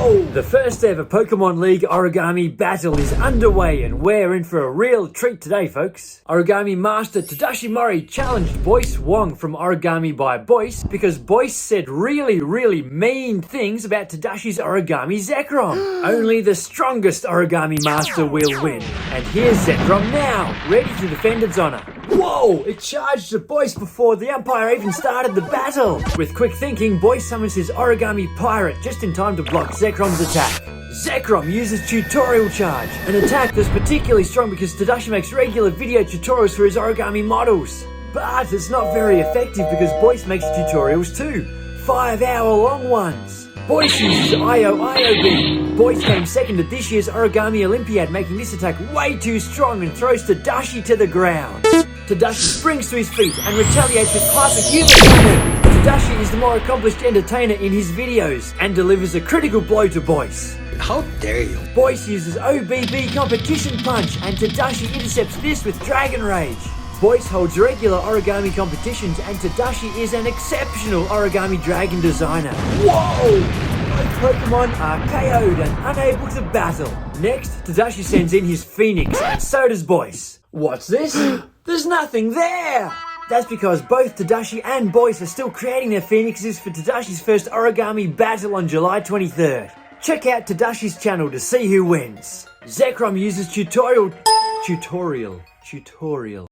Whoa! The first ever Pokemon League Origami battle is underway and we're in for a real treat today, folks. Origami Master Tadashi Mori challenged Boice Wong from OrigamiByBoice because Boice said really mean things about Tadashi's Origami Zekrom. Only the strongest Origami Master will win. And here's Zekrom now, ready to defend its honor. Whoa! It charged at Boice before the umpire even started the battle. With quick thinking, Boice summons his Origami Pirate just in time to block Zekrom's attack. Zekrom uses Tutorial Charge, an attack that's particularly strong because Tadashi makes regular video tutorials for his origami models. But it's not very effective because Boice makes tutorials too, 5-hour-long ones. Boice uses IO Boice came second at this year's Origami Olympiad, making this attack way too strong and throws Tadashi to the ground. Tadashi springs to his feet and retaliates with hyperhuman cannon. Tadashi is the more accomplished entertainer in his videos and delivers a critical blow to Boice. How dare you? Boice uses OBB Competition Punch and Tadashi intercepts this with Dragon Rage. Boice holds regular origami competitions and Tadashi is an exceptional origami dragon designer. Whoa! Both Pokemon are KO'd and unable to battle. Next, Tadashi sends in his Phoenix and so does Boice. What's this? There's nothing there! That's because both Tadashi and Boice are still creating their Phoenixes for Tadashi's first origami battle on July 23rd. Check out Tadashi's channel to see who wins. Zekrom uses tutorial.